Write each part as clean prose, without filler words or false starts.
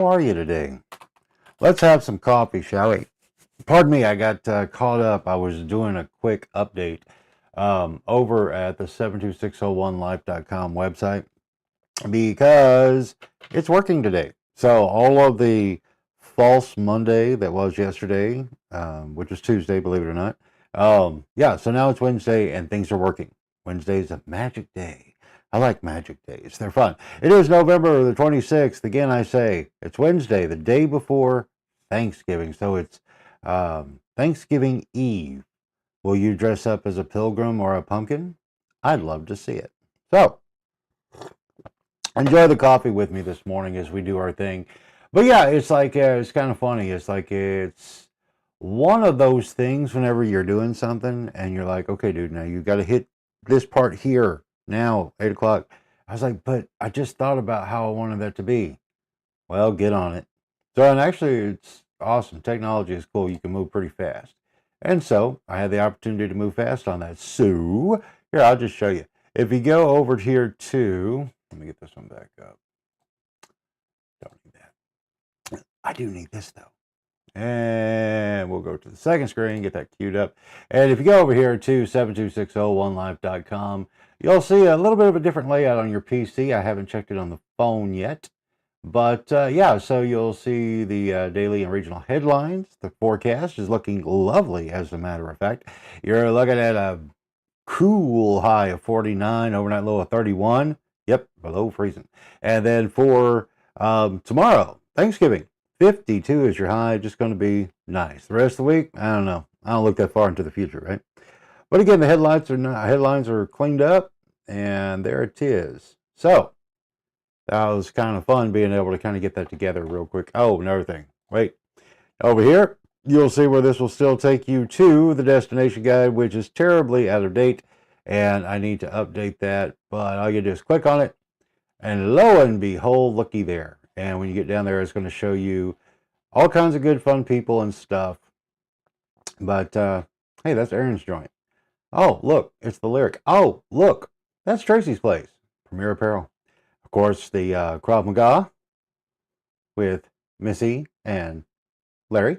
How are you today? Let's have some coffee, shall we? Pardon me, I got caught up. I was doing a quick update over at the 72601life.com website because it's working today. So all of the false Monday that was yesterday, which was Tuesday, believe it or not. Yeah, so now it's Wednesday and things are working. Wednesday's a magic day. I like magic days. They're fun. It is November the 26th. Again, I say it's Wednesday, the day before Thanksgiving. So it's Thanksgiving Eve. Will you dress up as a pilgrim or a pumpkin? I'd love to see it. So enjoy the coffee with me this morning as we do our thing. But yeah, it's like it's kind of funny. It's like it's one of those things whenever you're doing something and you're like, okay, dude, now you got to hit this part here now, 8 o'clock. I was like, but I just thought about how I wanted that to be. Well, get on it. So, and actually, it's awesome. Technology is cool. You can move pretty fast. And so I had the opportunity to move fast on that. So here, I'll just show you. If you go over here to, let me get this one back up. Don't need that. I do need this though. And we'll go to the second screen, get that queued up. And if you go over here to 72601life.com, you'll see a little bit of a different layout on your PC. I haven't checked it on the phone yet. But yeah, so you'll see the daily and regional headlines. The forecast is looking lovely, as a matter of fact. You're looking at a cool high of 49, overnight low of 31. Yep, below freezing. And then for tomorrow, Thanksgiving, 52 is your high. Just going to be nice. The rest of the week, I don't know. I don't look that far into the future, right? But again, the headlines are cleaned up, and there it is. So that was kind of fun being able to kind of get that together real quick. Oh, another thing. Wait. Over here, you'll see where this will still take you to the destination guide, which is terribly out of date, and I need to update that. But all you do is click on it, and lo and behold, looky there. And when you get down there, it's going to show you all kinds of good, fun people and stuff. But hey, that's Aaron's joint. Oh, look, it's the lyric. Oh, look, that's Tracy's place. Premier Apparel. Of course, the Krav Maga with Missy and Larry.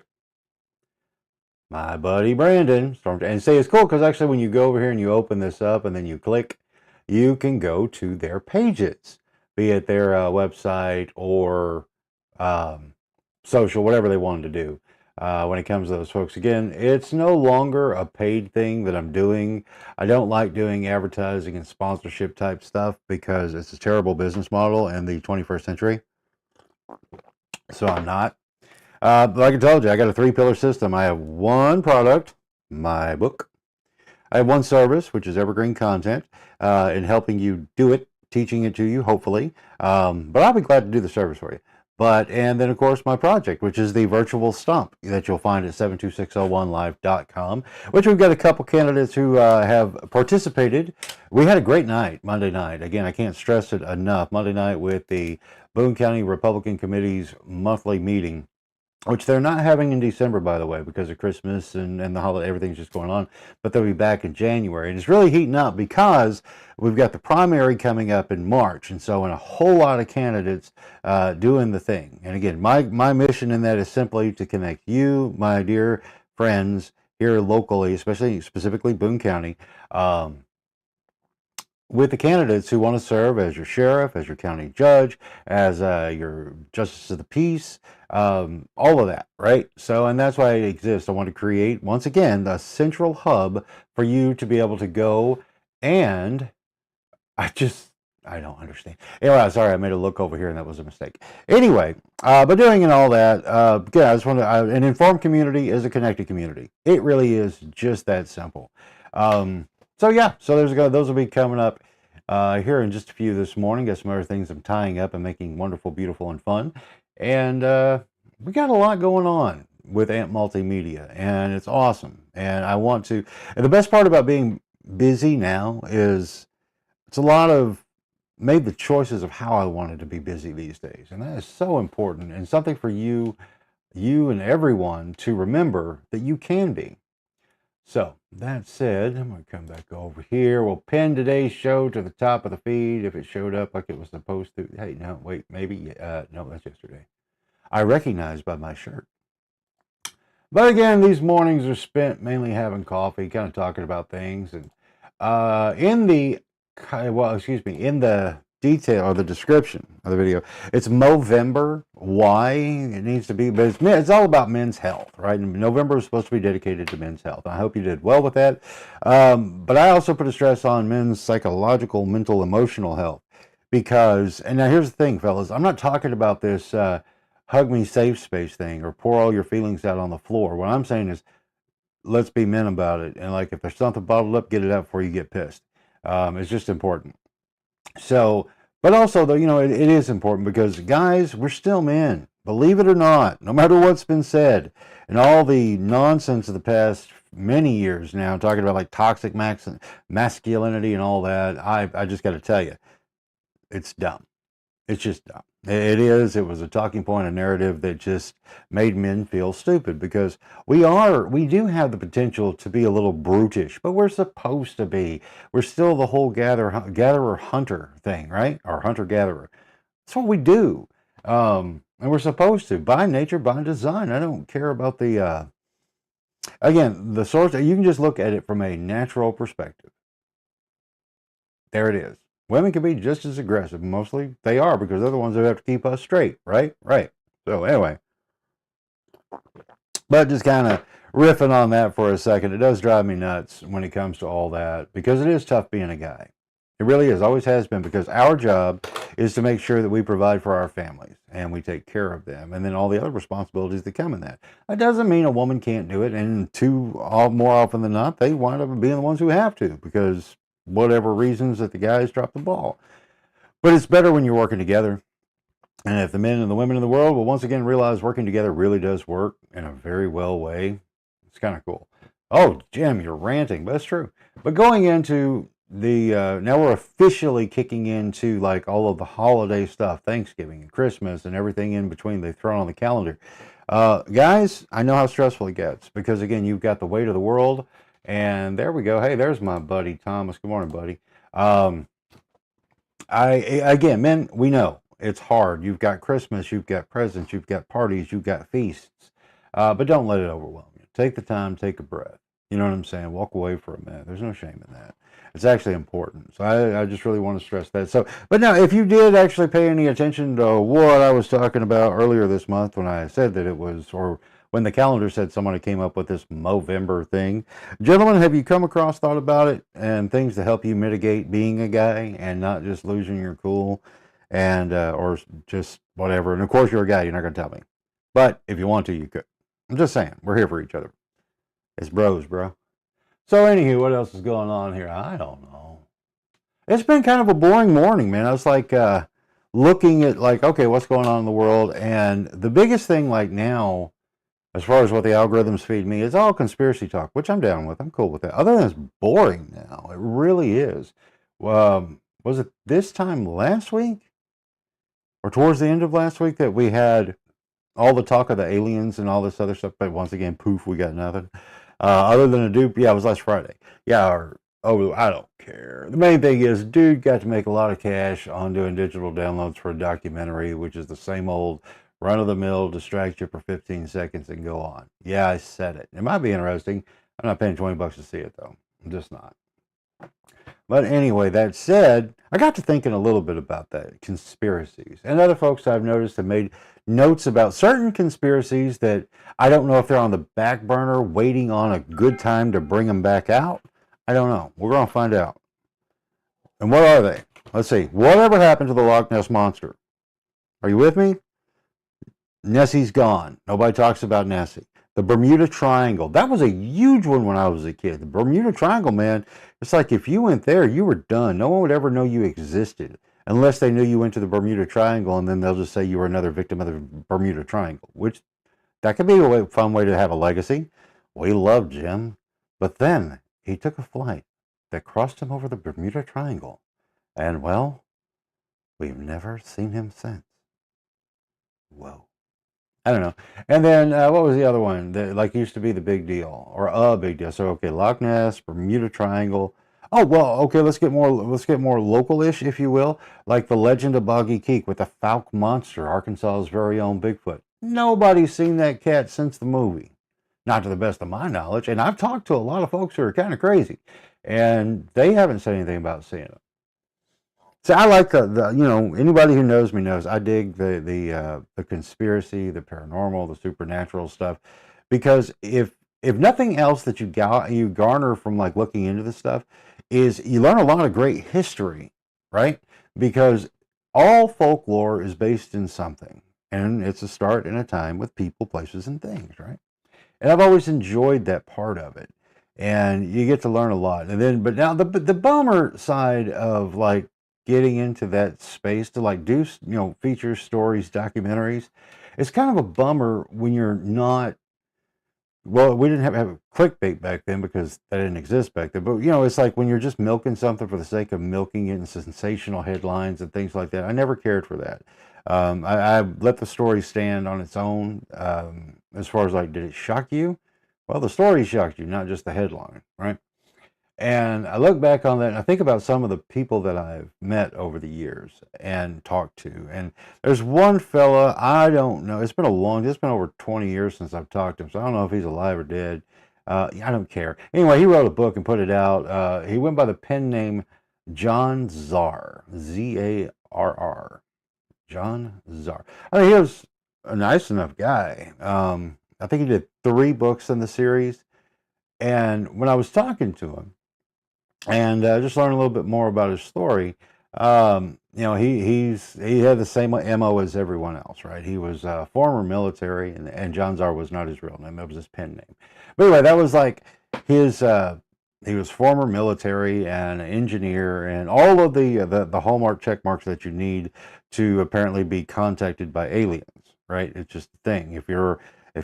My buddy Brandon. And say it's cool because actually when you go over here and you open this up and then you click, you can go to their pages, be it their website or social, whatever they wanted to do. When it comes to those folks, again, it's no longer a paid thing that I'm doing. I don't like doing advertising and sponsorship type stuff because it's a terrible business model in the 21st century. So I'm not. Like I told you, I got a 3-pillar system. I have one product, my book. I have one service, which is evergreen content, in helping you do it, teaching it to you, hopefully. But I'll be glad to do the service for you. And then, of course, my project, which is the virtual stump that you'll find at 72601life.com, which we've got a couple candidates who have participated. We had a great night, Monday night. Again, I can't stress it enough. Monday night with the Boone County Republican Committee's monthly meeting, which they're not having in December, by the way, because of Christmas and the holiday, everything's just going on. But they'll be back in January. And it's really heating up because we've got the primary coming up in March. And so, and a whole lot of candidates doing the thing. And again, my mission in that is simply to connect you, my dear friends here locally, specifically Boone County, with the candidates who want to serve as your sheriff, as your county judge, as your justice of the peace, all of that, right? So, and that's why it exists. I want to create, once again, the central hub for you to be able to go and I don't understand. Anyway, sorry, I made a look over here and that was a mistake. Anyway, but doing and all that, again, I just want to, an informed community is a connected community. It really is just that simple. So yeah, so those will be coming up here in just a few this morning. Got some other things I'm tying up and making wonderful, beautiful, and fun. And we got a lot going on with Amp Multimedia, and it's awesome. And I want to, and the best part about being busy now is it's a lot of made the choices of how I wanted to be busy these days. And that is so important and something for you and everyone to remember that you can be. So that said, I'm going to come back over here. We'll pin today's show to the top of the feed if it showed up like it was supposed to. Hey, no, wait, maybe. No, that's yesterday. I recognize by my shirt. But again, these mornings are spent mainly having coffee, kind of talking about things, and in the in the detail or the description of the video, it's Movember. Why it needs to be, but it's all about men's health, right? And November is supposed to be dedicated to men's health. I hope you did well with that. But I also put a stress on men's psychological, mental, emotional health because, and now here's the thing, fellas, I'm not talking about this. Hug me safe space thing or pour all your feelings out on the floor. What I'm saying is let's be men about it. And like if there's something bottled up, get it out before you get pissed. It's just important. So, but also though, it is important because guys, we're still men. Believe it or not, no matter what's been said and all the nonsense of the past many years now, talking about like toxic masculinity and all that, I just got to tell you, it's dumb. It's just dumb. It is. It was a talking point, a narrative that just made men feel stupid because we do have the potential to be a little brutish, but we're supposed to be. We're still the whole gatherer hunter thing, right? Or hunter gatherer. That's what we do. And we're supposed to by nature, by design. I don't care about the, again, the source. You can just look at it from a natural perspective. There it is. Women can be just as aggressive. Mostly they are because they're the ones that have to keep us straight, right? Right. So anyway, but just kind of riffing on that for a second, it does drive me nuts when it comes to all that because it is tough being a guy. It really is. Always has been because our job is to make sure that we provide for our families and we take care of them and then all the other responsibilities that come in that. That doesn't mean a woman can't do it, and more often than not, they wind up being the ones who have to because whatever reasons that the guys drop the ball. But it's better when you're working together. And if the men and the women in the world will once again realize working together really does work in a very well way, it's kind of cool. Oh, Jim, you're ranting, but that's true. But going into the, now we're officially kicking into like all of the holiday stuff, Thanksgiving and Christmas and everything in between they throw on the calendar. Guys, I know how stressful it gets because again, you've got the weight of the world. And there we go. Hey, there's my buddy Thomas. Good morning, buddy. Again, men, we know it's hard. You've got Christmas, you've got presents, you've got parties, you've got feasts. But don't let it overwhelm you. Take the time, take a breath. You know what I'm saying? Walk away for a minute. There's no shame in that. It's actually important. So I just really want to stress that. So, but now, if you did actually pay any attention to what I was talking about earlier this month when I said that it was, or when the calendar said someone came up with this Movember thing. Gentlemen, have you come across, thought about it, and things to help you mitigate being a guy and not just losing your cool and, or just whatever? And of course, you're a guy, you're not going to tell me. But if you want to, you could. I'm just saying, we're here for each other. It's bros, bro. So anywho, what else is going on here? I don't know. It's been kind of a boring morning, man. I was like, looking at like, okay, what's going on in the world? And the biggest thing like now, as far as what the algorithms feed me, it's all conspiracy talk, which I'm down with. I'm cool with that. Other than it's boring now. It really is. Was it this time last week? Or towards the end of last week that we had all the talk of the aliens and all this other stuff, but once again, poof, we got nothing. Other than a dude, yeah, it was last Friday. Yeah, I don't care. The main thing is, dude got to make a lot of cash on doing digital downloads for a documentary, which is the same old run-of-the-mill, distract you for 15 seconds and go on. Yeah, I said it. It might be interesting. I'm not paying $20 to see it, though. I'm just not. But anyway, that said, I got to thinking a little bit about that, conspiracies. And other folks I've noticed have made notes about certain conspiracies that I don't know if they're on the back burner, waiting on a good time to bring them back out. I don't know. We're going to find out. And what are they? Let's see. Whatever happened to the Loch Ness Monster? Are you with me? Nessie's gone. Nobody talks about Nessie. The Bermuda Triangle. That was a huge one when I was a kid. The Bermuda Triangle, man. It's like if you went there, you were done. No one would ever know you existed unless they knew you went to the Bermuda Triangle, and then they'll just say you were another victim of the Bermuda Triangle, which that could be a fun way to have a legacy. We love Jim. But then he took a flight that crossed him over the Bermuda Triangle. And, well, we've never seen him since. Whoa. I don't know. And then what was the other one that like used to be the big deal or a big deal? So okay, Loch Ness, Bermuda Triangle. Oh well, okay. Let's get more local-ish, if you will, like the legend of Boggy Creek with the Fouke monster, Arkansas's very own Bigfoot. Nobody's seen that cat since the movie, not to the best of my knowledge. And I've talked to a lot of folks who are kind of crazy, and they haven't said anything about seeing it. So I like the anybody who knows me knows I dig the conspiracy, the paranormal, the supernatural stuff, because if nothing else that you garner from like looking into this stuff is you learn a lot of great history, right? Because all folklore is based in something, and it's a start in a time with people, places, and things, right? And I've always enjoyed that part of it, and you get to learn a lot. And then, but now the bummer side of like getting into that space to like do feature stories, documentaries, it's kind of a bummer when you're not. Well, we didn't have clickbait back then because that didn't exist back then. But it's like when you're just milking something for the sake of milking it and sensational headlines and things like that. I never cared for that. I let the story stand on its own. As far as like, did it shock you? Well, the story shocked you, not just the headline, right? And I look back on that and I think about some of the people that I've met over the years and talked to. And there's one fella, I don't know, it's been over 20 years since I've talked to him, so I don't know if he's alive or dead. I don't care. Anyway, he wrote a book and put it out. He went by the pen name John Zarr, Zarr. John Zarr. I mean, he was a nice enough guy. I think he did 3 books in the series. And when I was talking to him, and just learn a little bit more about his story. He had the same MO as everyone else, right? He was former military, and John Czar was not his real name; that was his pen name. But anyway, that was like his. He was former military and engineer, and all of the hallmark check marks that you need to apparently be contacted by aliens, right? It's just a thing. If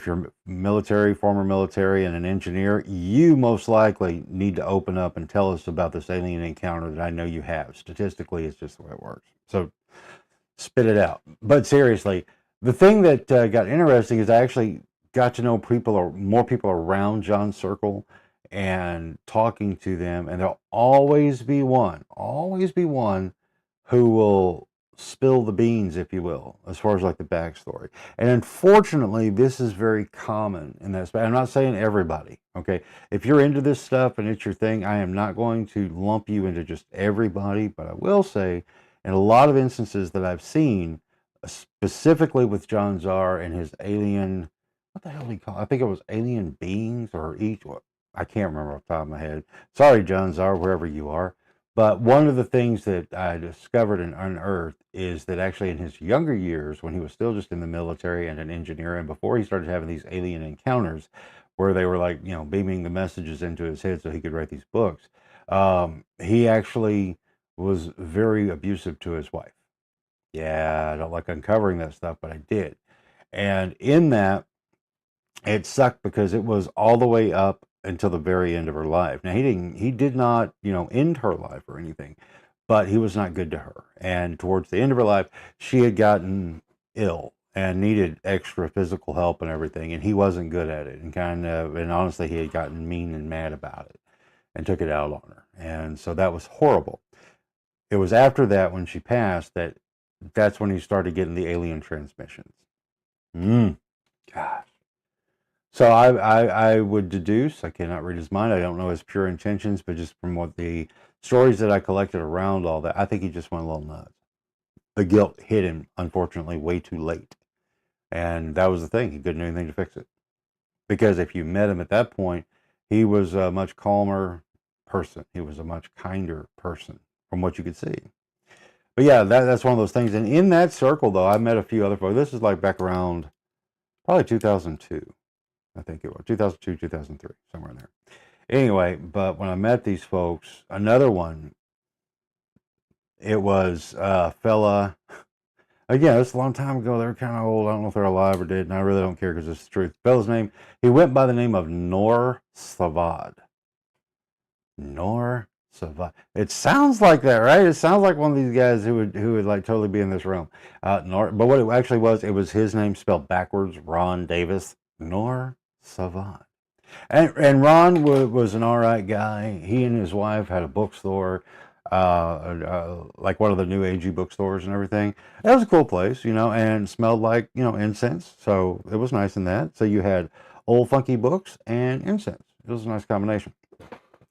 you're military, former military, and an engineer, you most likely need to open up and tell us about this alien encounter that I know you have. Statistically, it's just the way it works. So spit it out. But seriously, the thing that got interesting is I actually got to know more people around John's circle and talking to them, and there'll always be one who will spill the beans, if you will, as far as like the backstory. And unfortunately, this is very common in that space. I'm not saying everybody, okay? If you're into this stuff and it's your thing, I am not going to lump you into just everybody, but I will say in a lot of instances that I've seen, specifically with John Czar and his alien, what the hell did he call it? I think it was alien beings or I can't remember off the top of my head. Sorry, John Czar, wherever you are. But one of the things that I discovered and unearthed is that actually in his younger years, when he was still just in the military and an engineer, and before he started having these alien encounters where they were like, beaming the messages into his head so he could write these books, he actually was very abusive to his wife. Yeah, I don't like uncovering that stuff, but I did. And in that, it sucked because it was all the way up until the very end of her life. Now he did not, end her life or anything, but he was not good to her. And towards the end of her life, she had gotten ill and needed extra physical help and everything, and he wasn't good at it. And honestly, he had gotten mean and mad about it and took it out on her. And so that was horrible. It was after that, when she passed, that's when he started getting the alien transmissions. Gosh. So I would deduce, I cannot read his mind, I don't know his pure intentions, but just from what the stories that I collected around all that, I think he just went a little nuts. The guilt hit him, unfortunately, way too late. And that was the thing, he couldn't do anything to fix it. Because if you met him at that point, he was a much calmer person. He was a much kinder person, from what you could see. But yeah, that's one of those things. And in that circle, though, I met a few other folks. This is like back around probably 2002. I think it was 2002, 2003, somewhere in there. Anyway, but when I met these folks, another one, it was a fella, again, it's a long time ago. They were kind of old. I don't know if they're alive or dead, and I really don't care because it's the truth. The fella's name, he went by the name of Nor Savad. Nor Savad. It sounds like that, right? It sounds like one of these guys who would like totally be in this room. But what it actually was, it was his name spelled backwards, Ron Davis. Nor Savad. And Ron was an all right guy. He and his wife had a bookstore. like one of the new agey bookstores and everything. It was a cool place, you know, and smelled like, you know, incense. So it was nice in that. So you had old funky books and incense. It was a nice combination.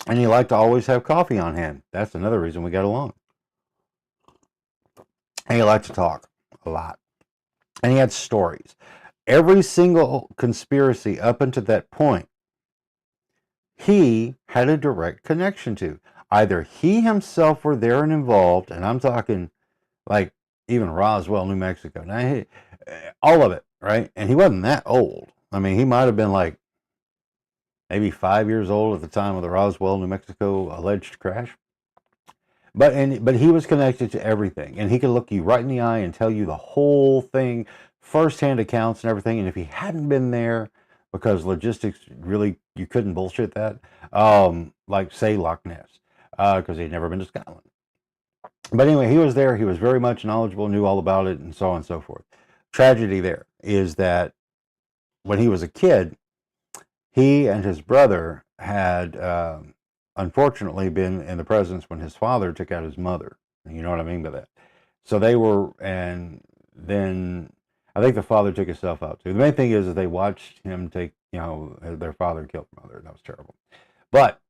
And he liked to always have coffee on hand. That's another reason we got along. And he liked to talk a lot. And he had stories. Every single conspiracy up until that point, he had a direct connection to. Either he himself were there and involved, and I'm talking like even Roswell, New Mexico. Now, all of it, right? And he wasn't that old. I mean, he might have been like maybe 5 years old at the time of the Roswell, New Mexico alleged crash. But he was connected to everything, and he could look you right in the eye and tell you the whole thing, firsthand accounts and everything. And if he hadn't been there, because logistics really you couldn't bullshit that, like say Loch Ness, because he'd never been to Scotland. But anyway, he was there. He was very much knowledgeable, knew all about it, and so on and so forth. Tragedy there is that when he was a kid, he and his brother had unfortunately been in the presence when his father took out his mother. You know what I mean by that? So they were, and then I think the father took himself out too. The main thing is that they watched him take, you know, their father killed their mother. That was terrible. But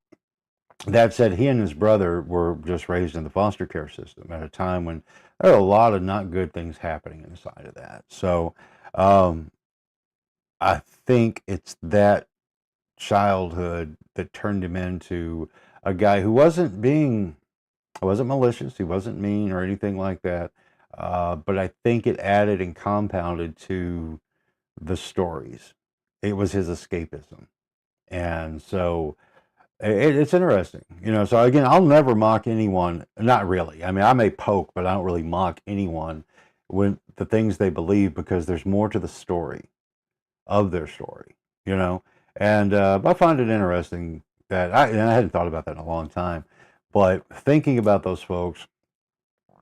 that said, he and his brother were just raised in the foster care system at a time when there were a lot of not good things happening inside of that. So I think it's that childhood that turned him into a guy who wasn't malicious, he wasn't mean or anything like that. But I think it added and compounded to the stories. It was his escapism. And so it's interesting, you know. So again, I'll never mock anyone. Not really. I mean, I may poke, but I don't really mock anyone with the things they believe, because there's more to the story of their story, you know. And I find it interesting that I hadn't thought about that in a long time, but thinking about those folks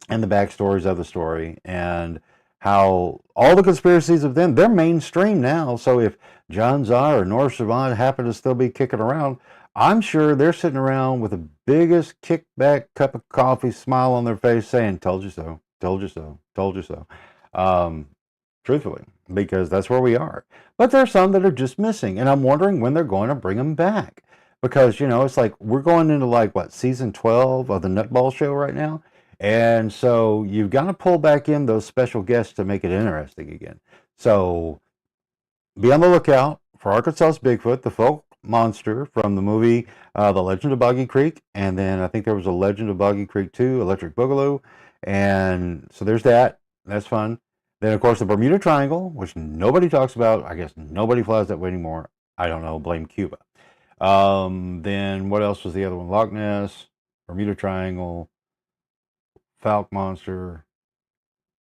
and the backstories of the story and how all the conspiracies of them, they're mainstream now. So if John Zah or North Savant happen to still be kicking around, I'm sure they're sitting around with the biggest kickback cup of coffee, smile on their face, saying, "Told you so, told you so, told you so." Truthfully, because that's where we are. But there's some that are just missing, and I'm wondering when they're going to bring them back. Because, you know, it's like we're going into like, what, season 12 of the Nutball Show right now? And so you've got to pull back in those special guests to make it interesting again. So be on the lookout for Arkansas's Bigfoot, the folk monster from the movie The Legend of Boggy Creek. And then I think there was a Legend of Boggy Creek 2, Electric Boogaloo. And so there's that. That's fun. Then, of course, the Bermuda Triangle, which nobody talks about. I guess nobody flies that way anymore. I don't know. Blame Cuba. Then what else was the other one? Loch Ness, Bermuda Triangle, Falk Monster.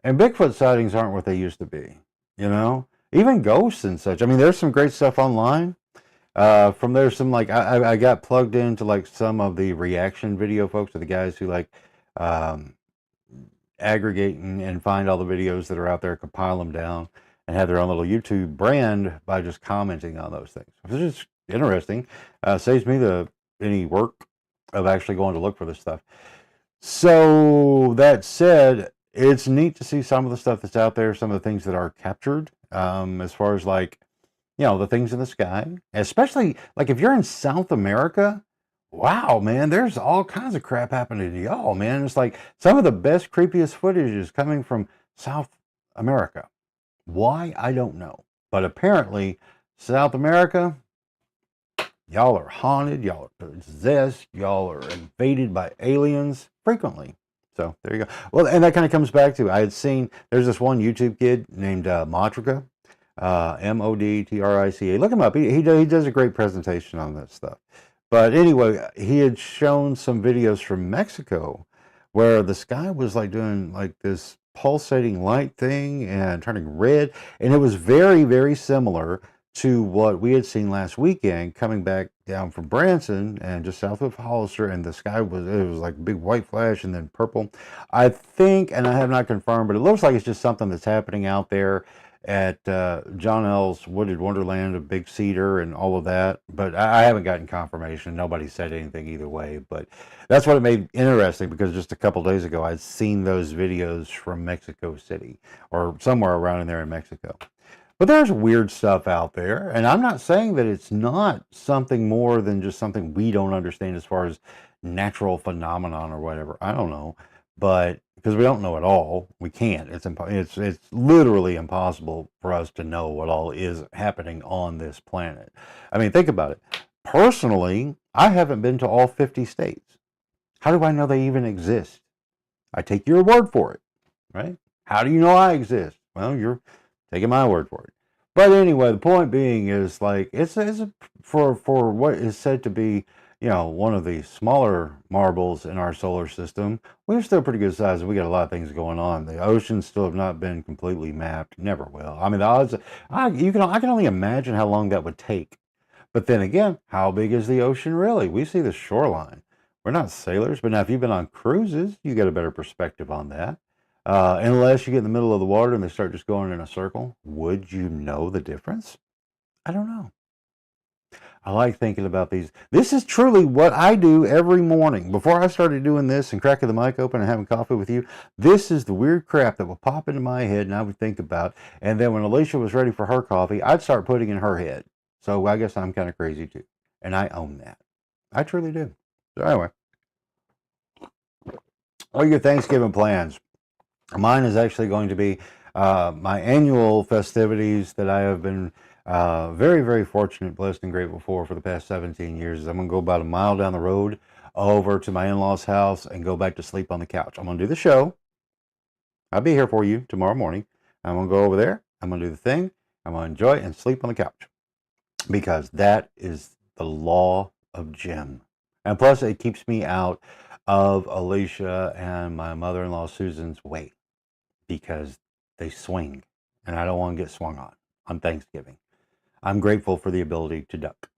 And Bigfoot sightings aren't what they used to be, you know? Even ghosts and such. I mean, there's some great stuff online. From there, some like, I got plugged into like some of the reaction video folks, or the guys who like, aggregate and find all the videos that are out there, compile them down, and have their own little YouTube brand by just commenting on those things. Which is interesting. Saves me any work of actually going to look for this stuff. So that said, it's neat to see some of the stuff that's out there, some of the things that are captured, as far as like, you know, the things in the sky, especially like if you're in South America. Wow, man, there's all kinds of crap happening to y'all, man. It's like some of the best, creepiest footage is coming from South America. Why? I don't know. But apparently, South America, y'all are haunted, y'all are possessed, y'all are invaded by aliens frequently. So there you go. Well, and that kind of comes back to, I had seen, there's this one YouTube kid named Modrica, Modtrica. Look him up. He does a great presentation on this stuff. But anyway, he had shown some videos from Mexico where the sky was like doing like this pulsating light thing and turning red. And it was very, very similar to what we had seen last weekend coming back down from Branson and just south of Hollister. And the sky was like a big white flash and then purple. I think, and I have not confirmed, but it looks like it's just something that's happening out there. at John L's Wooded Wonderland of Big Cedar and all of that. But I haven't gotten confirmation. Nobody said anything either way. But that's what it made interesting, because just a couple days ago I'd seen those videos from Mexico City or somewhere around in there in Mexico. But there's weird stuff out there, and I'm not saying that it's not something more than just something we don't understand as far as natural phenomenon or whatever. I don't know, but because we don't know it all, we can't. It's literally impossible for us to know what all is happening on this planet. I mean, think about it. Personally, I haven't been to all 50 states. How do I know they even exist? I take your word for it, right? How do you know I exist? Well, you're taking my word for it. But anyway, the point being is, like, it's for what is said to be, one of the smaller marbles in our solar system. We're still pretty good size. We got a lot of things going on. The oceans still have not been completely mapped. Never will. I mean, the odds. I can only imagine how long that would take. But then again, how big is the ocean really? We see the shoreline. We're not sailors, but now if you've been on cruises, you get a better perspective on that. Unless you get in the middle of the water and they start just going in a circle, would you know the difference? I don't know. I like thinking about these. This is truly what I do every morning. Before I started doing this and cracking the mic open and having coffee with you, this is the weird crap that would pop into my head and I would think about. And then when Alicia was ready for her coffee, I'd start putting in her head. So I guess I'm kind of crazy too. And I own that. I truly do. So anyway, what are your Thanksgiving plans? Mine is actually going to be my annual festivities that I have been very, very fortunate, blessed, and grateful for the past 17 years. I'm going to go about a mile down the road over to my in-laws' house and go back to sleep on the couch. I'm going to do the show. I'll be here for you tomorrow morning. I'm going to go over there. I'm going to do the thing. I'm going to enjoy it and sleep on the couch, because that is the law of Jim. And plus, it keeps me out of Alicia and my mother-in-law Susan's way, because they swing, and I don't want to get swung on Thanksgiving. I'm grateful for the ability to duck.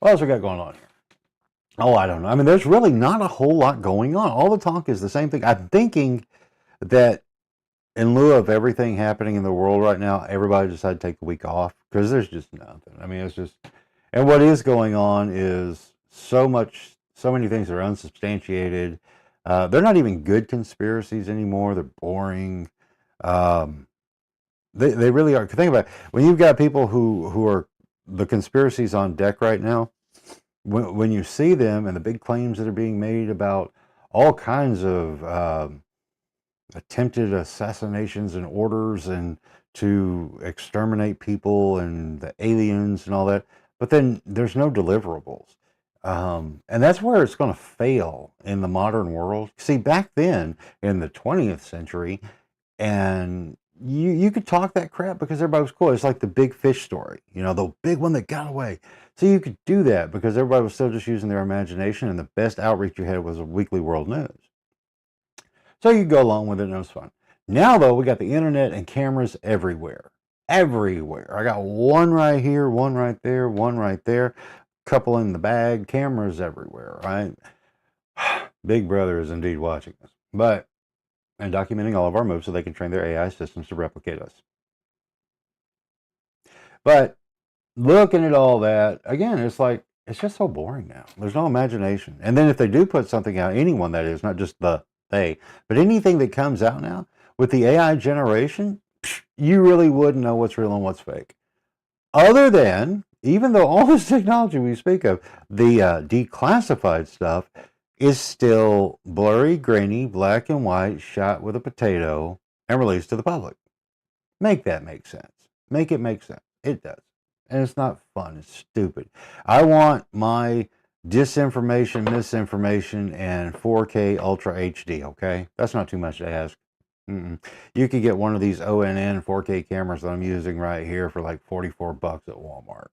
What else we got going on here? Oh, I don't know. I mean, there's really not a whole lot going on. All the talk is the same thing. I'm thinking that in lieu of everything happening in the world right now, everybody decided to take a week off, because there's just nothing. I mean, it's just, and what is going on is so many things that are unsubstantiated. They're not even good conspiracies anymore. They're boring. They really are. Think about it. When you've got people who are the conspiracies on deck right now, when you see them and the big claims that are being made about all kinds of attempted assassinations and orders and to exterminate people and the aliens and all that, but then there's no deliverables. And that's where it's going to fail in the modern world. See, back then in the 20th century, and you could talk that crap because everybody was cool. It's like the big fish story, the big one that got away. So you could do that because everybody was still just using their imagination, and the best outreach you had was a weekly world news. So you go along with it, and it was fun. Now, though, we got the internet and cameras everywhere. Everywhere. I got one right here, one right there, one right there, couple in the bag, cameras everywhere, right? Big Brother is indeed watching us. And documenting all of our moves so they can train their AI systems to replicate us. But looking at all that, again, it's just so boring now. There's no imagination. And then if they do put something out, anyone that is, not just they, but anything that comes out now, with the AI generation, you really wouldn't know what's real and what's fake. Other than, even though all this technology we speak of, the declassified stuff is still blurry, grainy, black and white, shot with a potato, and released to the public. Make that make sense. Make it make sense. It does. And it's not fun. It's stupid. I want my disinformation, misinformation, and 4K Ultra HD, okay? That's not too much to ask. You could get one of these ONN 4K cameras that I'm using right here for like $44 at Walmart.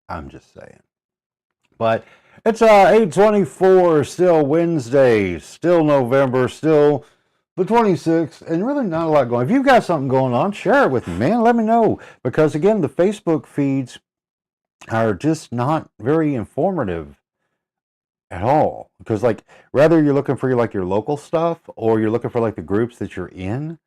I'm just saying. But it's 8/24, still Wednesday, still November, still the 26th, and really not a lot going. If you've got something going on, share it with me, man. Let me know. Because again, the Facebook feeds are just not very informative. at all. Because like, whether you're looking for like your local stuff or you're looking for like the groups that you're in,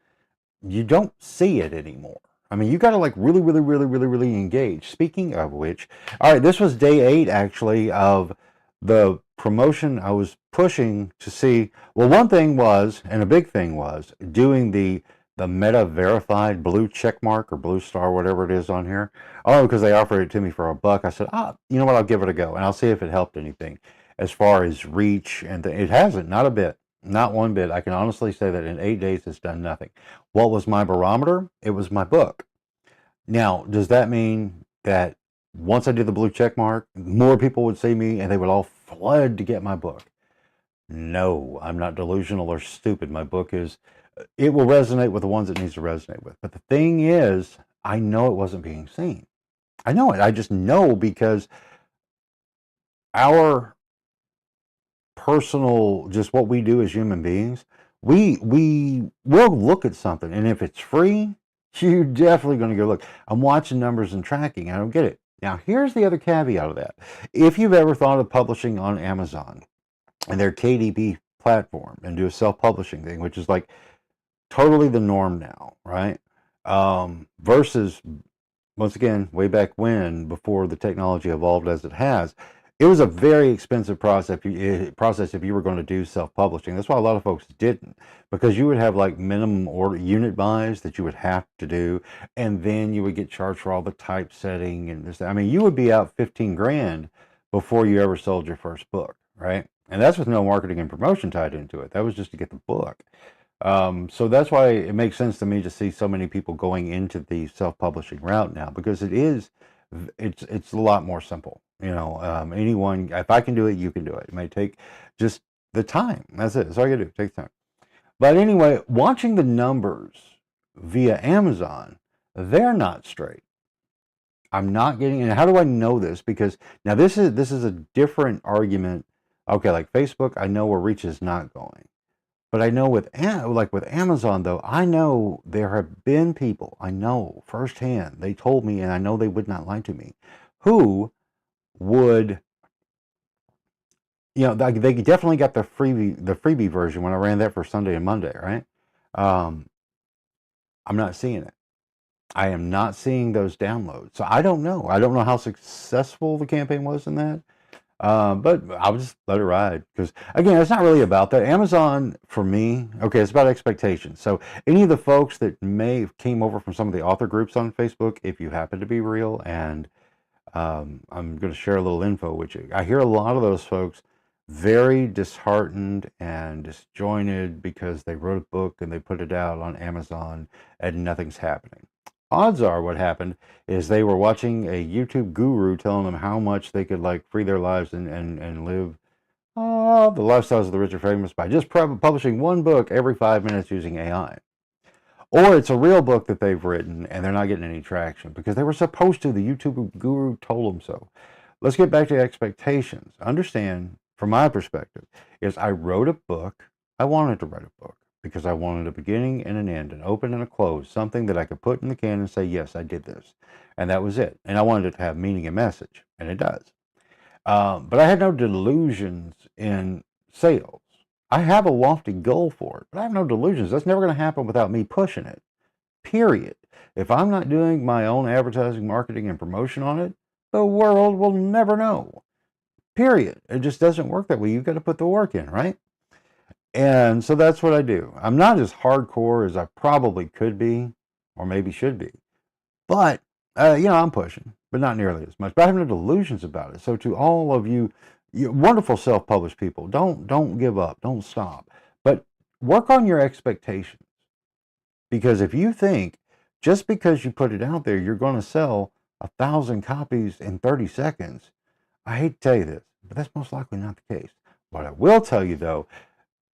you don't see it anymore. I mean, you got to like really, really, really, really, really engage. Speaking of which, all right, this was day 8 actually of the promotion I was pushing to see. Well, one thing was, and a big thing was, doing the Meta verified blue check mark or blue star, whatever it is on here. Oh, because they offered it to me for $1. I said, you know what? I'll give it a go, and I'll see if it helped anything as far as reach. And it hasn't, not a bit, not one bit. I can honestly say that in 8 days, it's done nothing. What was my barometer? It was my book. Now, does that mean that once I did the blue check mark, more people would see me and they would all flood to get my book? No, I'm not delusional or stupid. My book is, it will resonate with the ones it needs to resonate with. But the thing is, I know it wasn't being seen. I know it. I just know because our personal, just what we do as human beings, we will look at something, and if it's free, you're definitely going to go look. I'm watching numbers and tracking. I don't get it. Now, here's the other caveat of that. If you've ever thought of publishing on Amazon and their KDP platform and do a self-publishing thing, which is like totally the norm now, right? Versus, once again, way back when, before the technology evolved as it has, it was a very expensive process if you were going to do self-publishing. That's why a lot of folks didn't, because you would have like minimum order unit buys that you would have to do, and then you would get charged for all the typesetting and this. I mean, you would be out 15 grand before you ever sold your first book, right? And that's with no marketing and promotion tied into it. That was just to get the book. So that's why it makes sense to me to see so many people going into the self-publishing route now, because it's a lot more simple. Anyone, if I can do it, you can do it. It may take just the time. That's it. That's all you gotta do. Take time. But anyway, watching the numbers via Amazon, they're not straight. I'm not getting, and how do I know this? Because now this is a different argument. Okay, like Facebook, I know where reach is not going. But I know with Amazon though, I know there have been people, I know firsthand, they told me, and I know they would not lie to me, who would, they definitely got the freebie version when I ran that for Sunday and Monday, right? Um, I'm not seeing it. I am not seeing those downloads. So I don't know. I don't know how successful the campaign was in that. But I'll just let it ride, because again, it's not really about that. Amazon for me, okay, it's about expectations. So any of the folks that may have came over from some of the author groups on Facebook, if you happen to be real, and I'm going to share a little info with you. I hear a lot of those folks very disheartened and disjointed because they wrote a book and they put it out on Amazon and nothing's happening. Odds are what happened is they were watching a YouTube guru telling them how much they could like free their lives and live the lifestyles of the rich and famous by just publishing one book every 5 minutes using AI. Or it's a real book that they've written and they're not getting any traction because they were supposed to. The YouTube guru told them so. Let's get back to expectations. Understand, from my perspective, is I wrote a book. I wanted to write a book because I wanted a beginning and an end, an open and a close, something that I could put in the can and say, yes, I did this. And that was it. And I wanted it to have meaning and message, and it does. But I had no delusions in sales. I have a lofty goal for it, but I have no delusions. That's never going to happen without me pushing it, period. If I'm not doing my own advertising, marketing, and promotion on it, the world will never know, period. It just doesn't work that way. You've got to put the work in, right? And so that's what I do. I'm not as hardcore as I probably could be, or maybe should be. But, I'm pushing, but not nearly as much. But I have no delusions about it. So to all of you, wonderful self-published people, don't give up. Don't stop. But work on your expectations. Because if you think just because you put it out there, you're going to sell 1,000 copies in 30 seconds, I hate to tell you this, but that's most likely not the case. What I will tell you, though,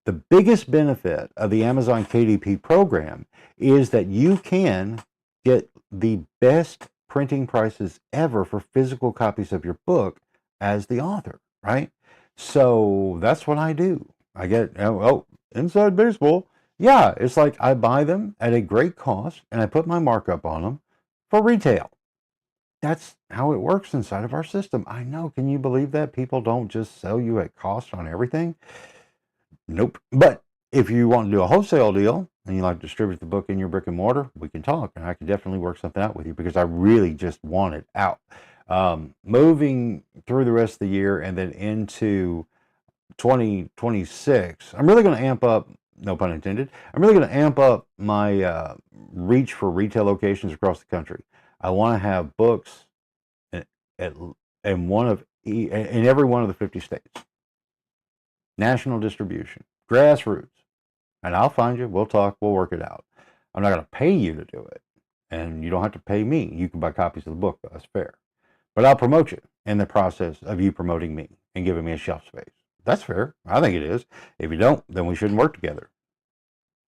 the biggest benefit of the Amazon KDP program is that you can get the best printing prices ever for physical copies of your book as the author, right? So that's what I do. I get, inside baseball. Yeah, it's like I buy them at a great cost and I put my markup on them for retail. That's how it works inside of our system. I know. Can you believe that? People don't just sell you at cost on everything. Nope. But if you want to do a wholesale deal and you like to distribute the book in your brick and mortar, we can talk, and I can definitely work something out with you because I really just want it out. Moving through the rest of the year and then into 2026, I'm really going to amp up, no pun intended, I'm really going to amp up my reach for retail locations across the country. I want to have books in, at, in every one of the 50 states. National distribution, grassroots. And I'll find you, we'll talk, we'll work it out. I'm not going to pay you to do it. And you don't have to pay me. You can buy copies of the book, that's fair. But I'll promote you in the process of you promoting me and giving me a shelf space. That's fair. I think it is. If you don't, then we shouldn't work together.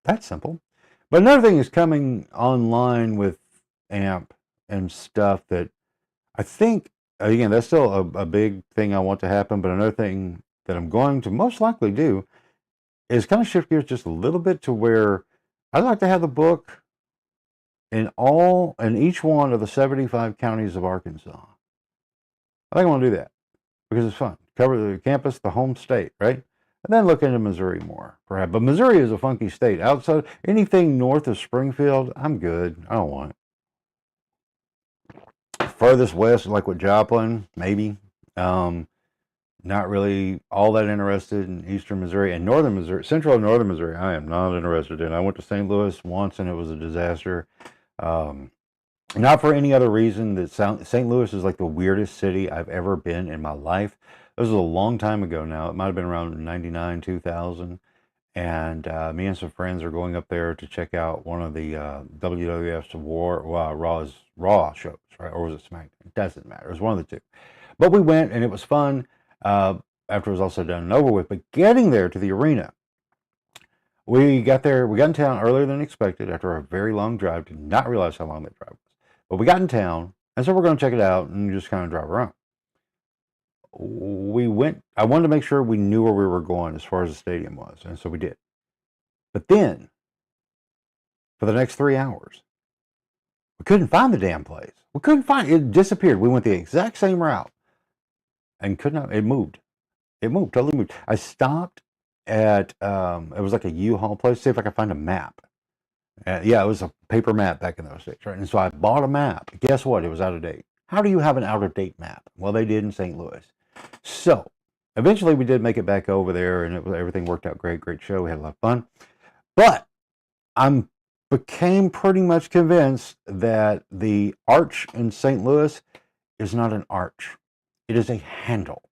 That's simple. But another thing is coming online with AMP and stuff that I think, again, that's still a big thing I want to happen. But another thing that I'm going to most likely do is kind of shift gears just a little bit to where I'd like to have the book in each one of the 75 counties of Arkansas. I think I want to do that because it's fun. Cover the campus, the home state, right? And then look into Missouri more, perhaps. But Missouri is a funky state. Outside anything north of Springfield, I'm good. I don't want it. Furthest west, like with Joplin, maybe. Not really all that interested in eastern Missouri and northern Missouri. Central and northern Missouri, I am not interested in. I went to St. Louis once and it was a disaster. Not for any other reason that St. Louis is like the weirdest city I've ever been in my life. This was a long time ago now. It might have been around 99, 2000. And me and some friends are going up there to check out one of the WWF's Raw shows, right? Or was it SmackDown? It doesn't matter. It was one of the two. But we went and it was fun after it was also done and over with. But getting there to the arena, we got in town earlier than expected after a very long drive. Did not realize how long that drive was. But we got in town, and so we're going to check it out and just kind of drive around. I wanted to make sure we knew where we were going as far as the stadium was, and so we did. But then, for the next 3 hours, we couldn't find the damn place. We couldn't find it. It disappeared. We went the exact same route and could not. It moved. It moved, totally moved. I stopped at, it was like a U-Haul place, see if I could find a map. Yeah, it was a paper map back in those days, right? And so I bought a map. Guess what? It was out of date. How do you have an out-of-date map? Well, they did in St. Louis. So eventually we did make it back over there, and everything worked out great. Great show. We had a lot of fun. But I became pretty much convinced that the arch in St. Louis is not an arch. It is a handle.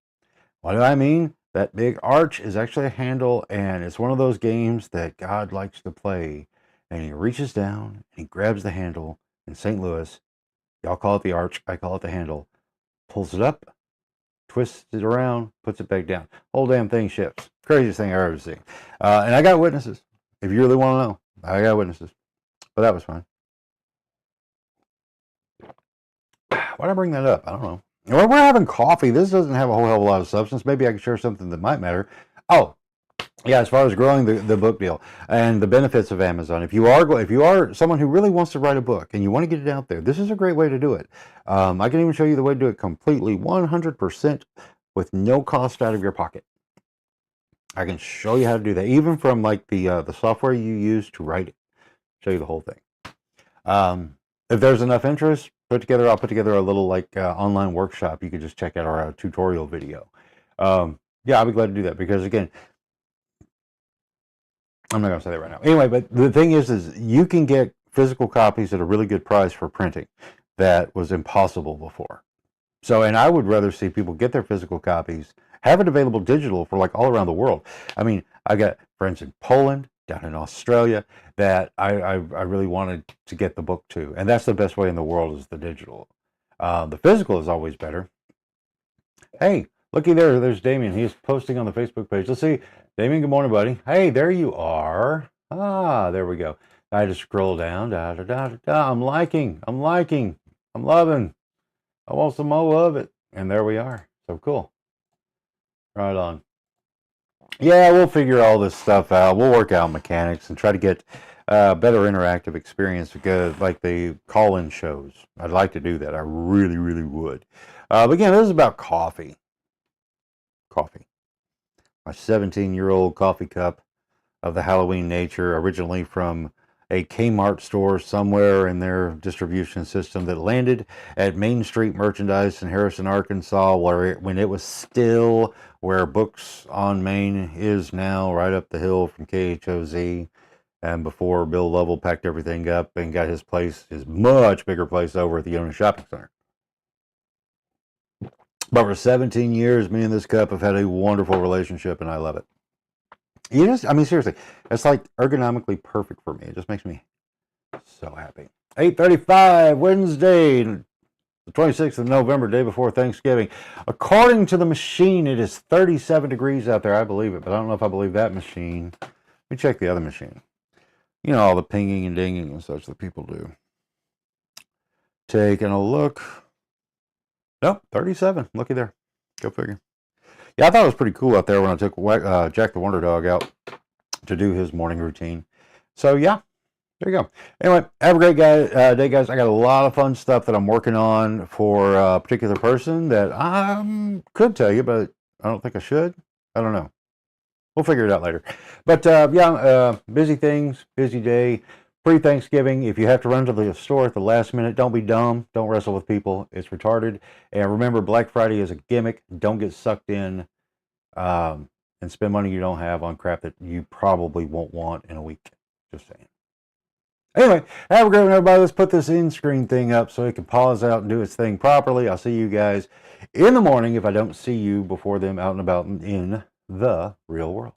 What do I mean? That big arch is actually a handle, and it's one of those games that God likes to play. And he reaches down and he grabs the handle in St. Louis. Y'all call it the arch, I call it the handle. Pulls it up, twists it around, puts it back down. Whole damn thing shifts. Craziest thing I've ever seen. And I got witnesses. If you really want to know, I got witnesses. But that was fun. Why'd I bring that up? I don't know. Well, we're having coffee. This doesn't have a whole hell of a lot of substance. Maybe I can share something that might matter. Oh, yeah, as far as growing the book deal and the benefits of Amazon, if you are someone who really wants to write a book and you want to get it out there, this is a great way to do it. I can even show you the way to do it completely 100% with no cost out of your pocket. I can show you how to do that, even from like the software you use to write it. Show you the whole thing. If there's enough interest, I'll put together a little like online workshop. You can just check out our tutorial video. Yeah, I'll be glad to do that because again, I'm not going to say that right now. Anyway, but the thing is you can get physical copies at a really good price for printing. That was impossible before. So, and I would rather see people get their physical copies, have it available digital for like all around the world. I mean, I got friends in Poland, down in Australia, that I really wanted to get the book to. And that's the best way in the world is the digital. The physical is always better. Hey, looky there. There's Damien. He's posting on the Facebook page. Let's see. Damien, good morning, buddy. Hey, there you are. Ah, there we go. I just scroll down. I'm liking. I'm loving. I want some more of it. And there we are. So cool. Right on. Yeah, we'll figure all this stuff out. We'll work out mechanics and try to get better interactive experience, because like the call-in shows. I'd like to do that. I really, really would. But again, this is about coffee. Coffee. My 17-year-old coffee cup of the Halloween nature, originally from a Kmart store somewhere in their distribution system, that landed at Main Street Merchandise in Harrison, Arkansas, when it was still where Books on Main is now, right up the hill from KHOZ, and before Bill Lovell packed everything up and got his much bigger place over at the Yonah Shopping Center. But for 17 years, me and this cup have had a wonderful relationship, and I love it. I mean, seriously, it's like ergonomically perfect for me. It just makes me so happy. 8:35, Wednesday, the 26th of November, day before Thanksgiving. According to the machine, it is 37 degrees out there. I believe it, but I don't know if I believe that machine. Let me check the other machine. You know, all the pinging and dinging and such that people do. Taking a look. Nope, 37. Looky there. Go figure. Yeah, I thought it was pretty cool out there when I took Jack the Wonder Dog out to do his morning routine. So, yeah, there you go. Anyway, have a great day, guys. I got a lot of fun stuff that I'm working on for a particular person that I could tell you, but I don't think I should. I don't know. We'll figure it out later. But, yeah, busy things, busy day. Pre-Thanksgiving, if you have to run to the store at the last minute, don't be dumb. Don't wrestle with people. It's retarded. And remember, Black Friday is a gimmick. Don't get sucked in and spend money you don't have on crap that you probably won't want in a week. Just saying. Anyway, have a great one, everybody. Let's put this in-screen thing up so it can pause out and do its thing properly. I'll see you guys in the morning if I don't see you before them out and about in the real world.